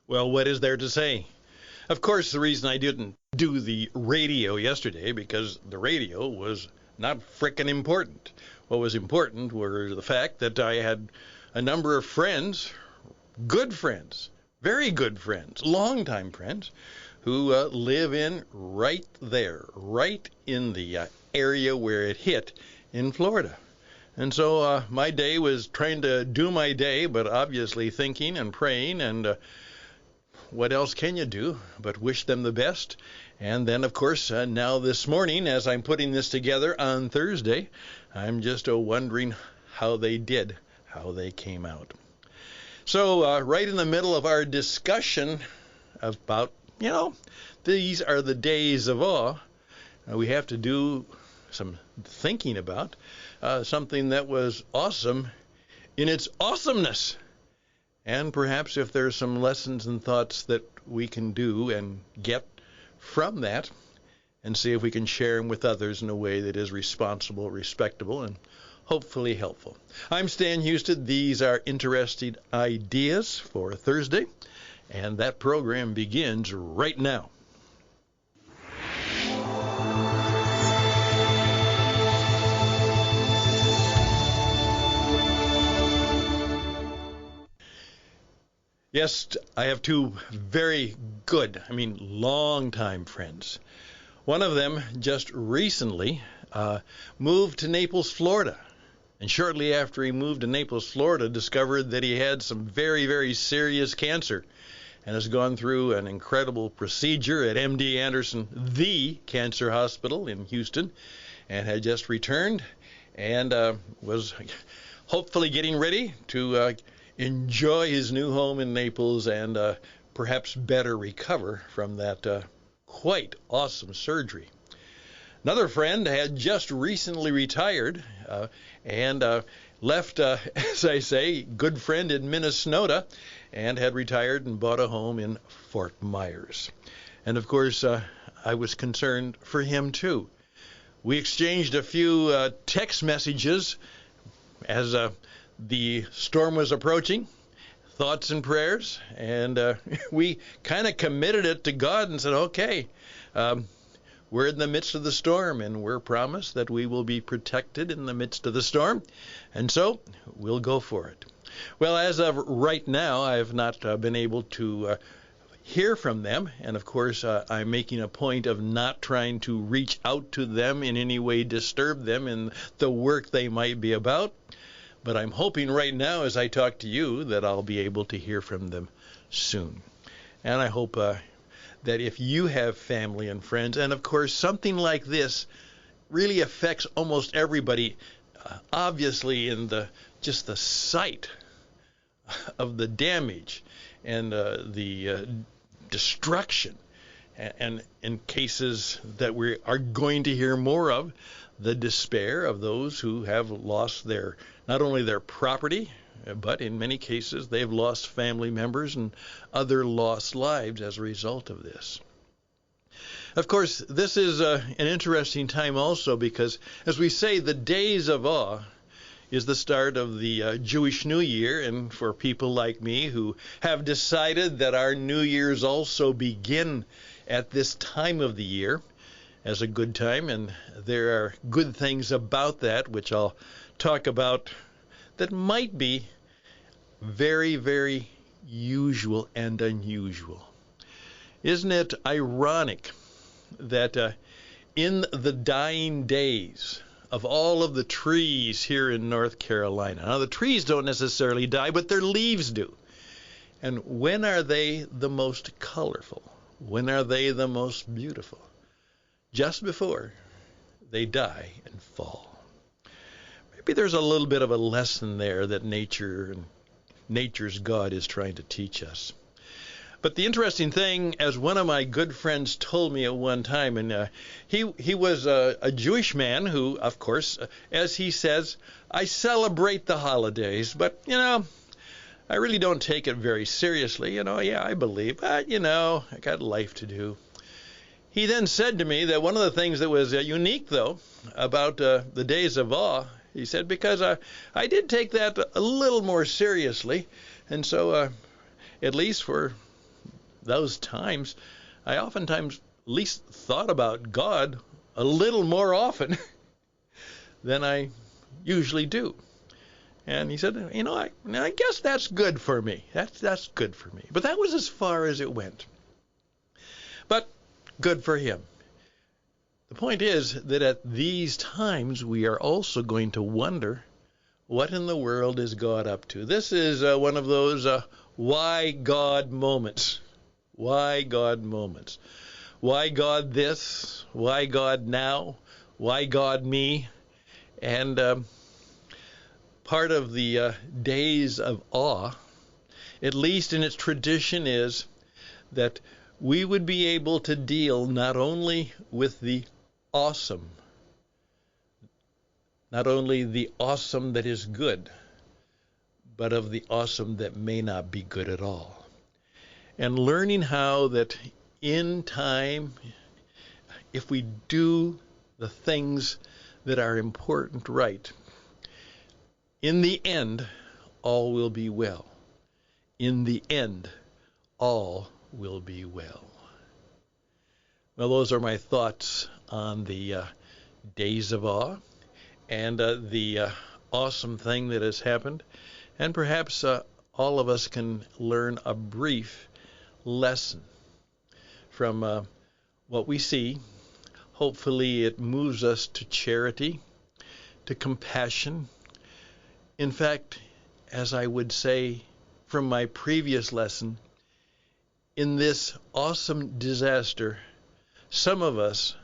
Well, what is there to say? Of course, the reason I didn't do the radio yesterday, because the radio was not frickin' important. What was important were the fact that I had a number of friends, good friends, very good friends, longtime friends, who live in right there, right in the area where it hit in Florida. And so my day was trying to do my day, but obviously thinking and praying, and what else can you do but wish them the best? And then, of course, now this morning, as I'm putting this together on Thursday, I'm just wondering how they did, how they came out. So right in the middle of our discussion about, these are the days of awe, we have to do some thinking about something that was awesome in its awesomeness. And perhaps if there's some lessons and thoughts that we can do and get from that, and see if we can share them with others in a way that is responsible, respectable, and hopefully helpful. I'm Stan Houston. These are interesting ideas for Thursday, and that program begins right now. Yes, I have two very good, long-time friends. One of them just recently moved to Naples, Florida. And shortly after he moved to Naples, Florida, discovered that he had some very, very serious cancer and has gone through an incredible procedure at MD Anderson, the cancer hospital in Houston, and had just returned and was hopefully getting ready to enjoy his new home in Naples and perhaps better recover from that quite awesome surgery. Another friend had just recently retired and left, as I say, good friend in Minnesota, and had retired and bought a home in Fort Myers. And of course, I was concerned for him too. We exchanged a few text messages as the storm was approaching, thoughts and prayers, and we kind of committed it to God and said, okay, we're in the midst of the storm, and we're promised that we will be protected in the midst of the storm, and so we'll go for it. Well, as of right now, I have not been able to hear from them, and of course I'm making a point of not trying to reach out to them in any way, disturb them in the work they might be about. But I'm hoping right now as I talk to you that I'll be able to hear from them soon. And I hope that if you have family and friends, and of course something like this really affects almost everybody, obviously in just the sight of the damage and the destruction, and in cases that we are going to hear more of, the despair of those who have lost not only their property, but in many cases they've lost family members and other lost lives as a result of this. Of course, this is an interesting time also because, as we say, the days of awe is the start of the Jewish New Year, and for people like me who have decided that our New Year's also begin at this time of the year as a good time, and there are good things about that which I'll talk about that might be very, very usual and unusual. Isn't it ironic that in the dying days of all of the trees here in North Carolina, now the trees don't necessarily die, but their leaves do. And when are they the most colorful? When are they the most beautiful? Just before they die and fall. Maybe there's a little bit of a lesson there that nature and nature's God is trying to teach us. But the interesting thing, as one of my good friends told me at one time, and he was a Jewish man who, of course, as he says, I celebrate the holidays, but, I really don't take it very seriously. Yeah, I believe, but, I got life to do. He then said to me that one of the things that was unique, though, about the days of awe, he said, because I did take that a little more seriously, and so at least for those times, I oftentimes at least thought about God a little more often than I usually do. And he said, I guess that's good for me. That's good for me. But that was as far as it went. But good for him. The point is that at these times we are also going to wonder, what in the world is God up to? This is one of those why God moments. Why God moments. Why God this? Why God now? Why God me? And part of the days of awe, at least in its tradition, is that we would be able to deal not only with the awesome, not only the awesome that is good, but of the awesome that may not be good at all. And learning how that in time, if we do the things that are important right, in the end, all will be well. In the end, all will be well. Well, those are my thoughts on the days of awe and the awesome thing that has happened. And perhaps all of us can learn a brief lesson from what we see. Hopefully it moves us to charity, to compassion. In fact, as I would say from my previous lesson, in this awesome disaster, some of us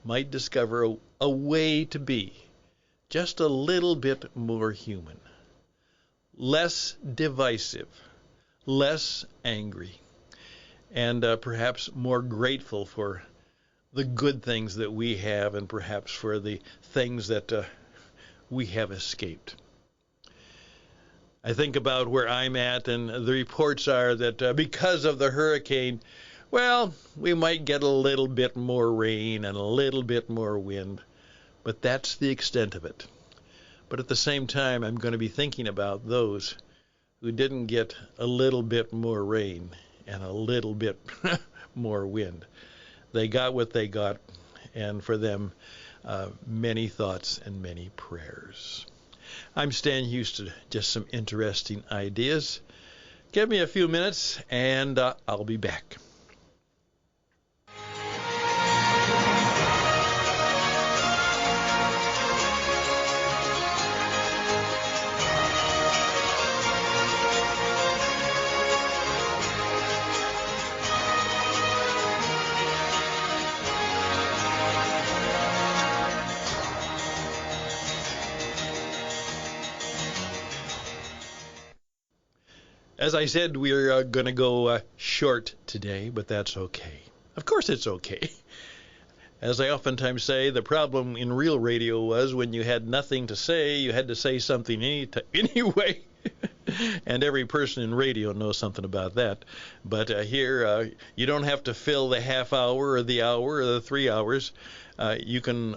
might discover a way to be just a little bit more human, less divisive, less angry, and perhaps more grateful for the good things that we have and perhaps for the things that we have escaped. I think about where I'm at, and the reports are that because of the hurricane, well, we might get a little bit more rain and a little bit more wind, but that's the extent of it. But at the same time, I'm going to be thinking about those who didn't get a little bit more rain and a little bit more wind. They got what they got, and for them, many thoughts and many prayers. I'm Stan Houston, just some interesting ideas. Give me a few minutes, and I'll be back. As I said, we're going to go short today, but that's okay. Of course it's okay. As I oftentimes say, the problem in real radio was when you had nothing to say, you had to say something anyway. And every person in radio knows something about that. But here, you don't have to fill the half hour or the hour or the 3 hours. You can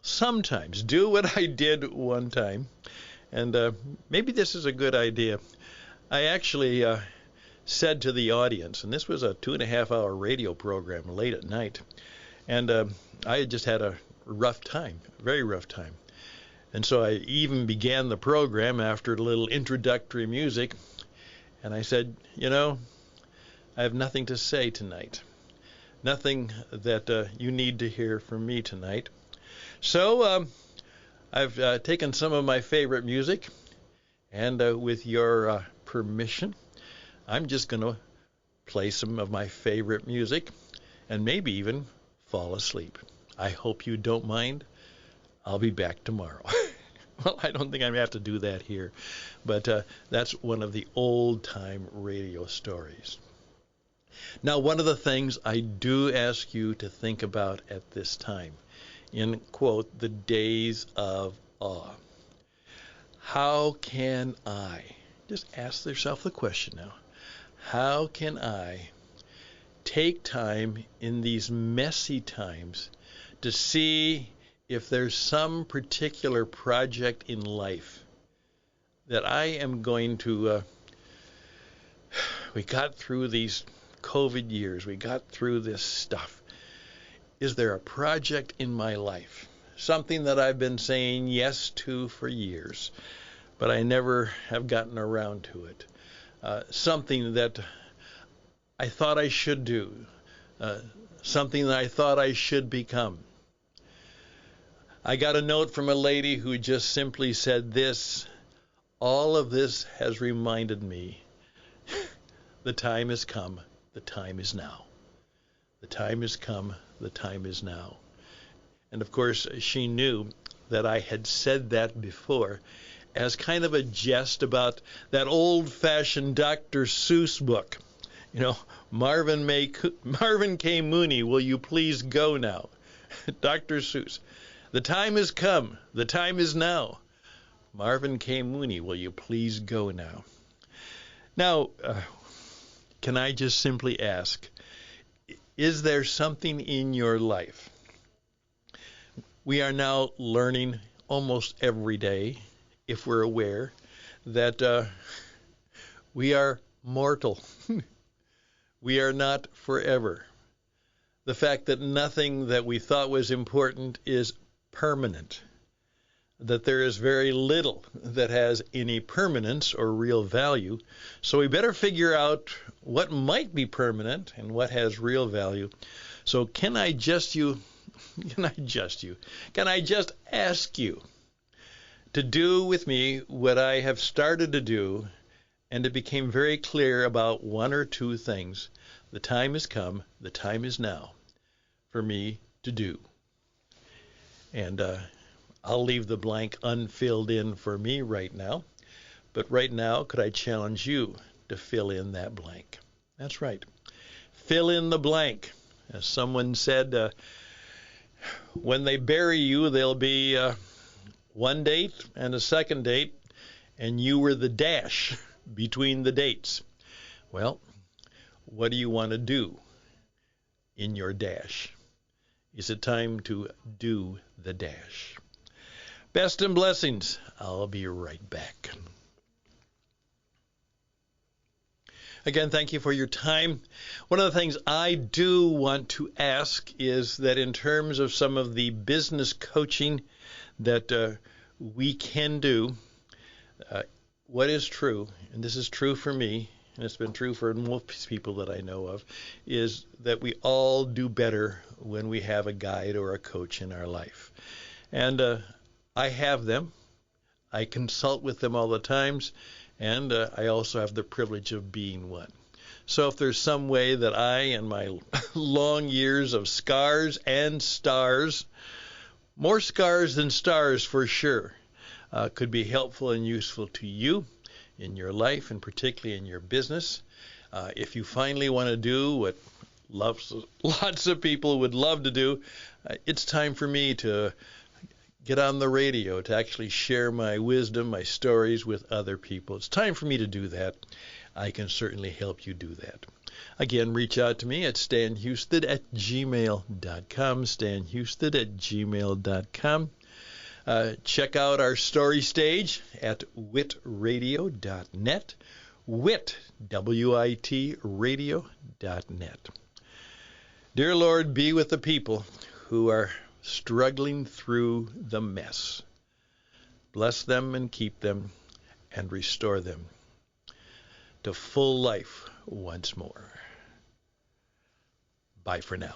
sometimes do what I did one time. And maybe this is a good idea. I actually said to the audience, and this was a 2.5-hour radio program late at night, and I had just had a rough time, very rough time. And so I even began the program after a little introductory music, and I said, I have nothing to say tonight, nothing that you need to hear from me tonight. So I've taken some of my favorite music, and with your permission, I'm just going to play some of my favorite music and maybe even fall asleep. I hope you don't mind. I'll be back tomorrow. Well, I don't think I'm going to have to do that here, but that's one of the old-time radio stories. Now, one of the things I do ask you to think about at this time, in, quote, the days of awe. How can I, just ask yourself the question now, how can I take time in these messy times to see if there's some particular project in life that I am going to, we got through these COVID years. We got through this stuff. Is there a project in my life? Something that I've been saying yes to for years, but I never have gotten around to it. Something that I thought I should do. Something that I thought I should become. I got a note from a lady who just simply said this: all of this has reminded me the time has come, the time is now. The time has come, the time is now. And of course, she knew that I had said that before as kind of a jest about that old-fashioned Dr. Seuss book. You know, Marvin K. Mooney, will you please go now? Dr. Seuss. The time has come, the time is now. Marvin K. Mooney, will you please go now? Now, can I just simply ask, is there something in your life? We are now learning almost every day, if we're aware, that we are mortal. We are not forever. The fact that nothing that we thought was important is permanent. That there is very little that has any permanence or real value. So we better figure out what might be permanent and what has real value. So can I just ask you to do with me what I have started to do, and it became very clear about one or two things. The time has come, the time is now for me to do. And I'll leave the blank unfilled in for me right now. But right now, could I challenge you to fill in that blank? That's right. Fill in the blank. As someone said, when they bury you, there'll be one date and a second date, and you were the dash between the dates. Well, what do you want to do in your dash? Is it time to do the dash? Best and blessings. I'll be right back. Again, thank you for your time. One of the things I do want to ask is that in terms of some of the business coaching that we can do, what is true, and this is true for me, and it's been true for most people that I know of, is that we all do better when we have a guide or a coach in our life. And I have them. I consult with them all the times, and I also have the privilege of being one. So if there's some way that I, in my long years of scars and stars, more scars than stars for sure, could be helpful and useful to you in your life, and particularly in your business. If you finally want to do what lots of people would love to do, it's time for me to get on the radio, to actually share my wisdom, my stories with other people. It's time for me to do that. I can certainly help you do that. Again, reach out to me at stanhusted@gmail.com, stanhusted@gmail.com. Check out our story stage at witradio.net, WIT radio.net. Dear Lord, be with the people who are struggling through the mess. Bless them and keep them and restore them to full life once more. Bye for now.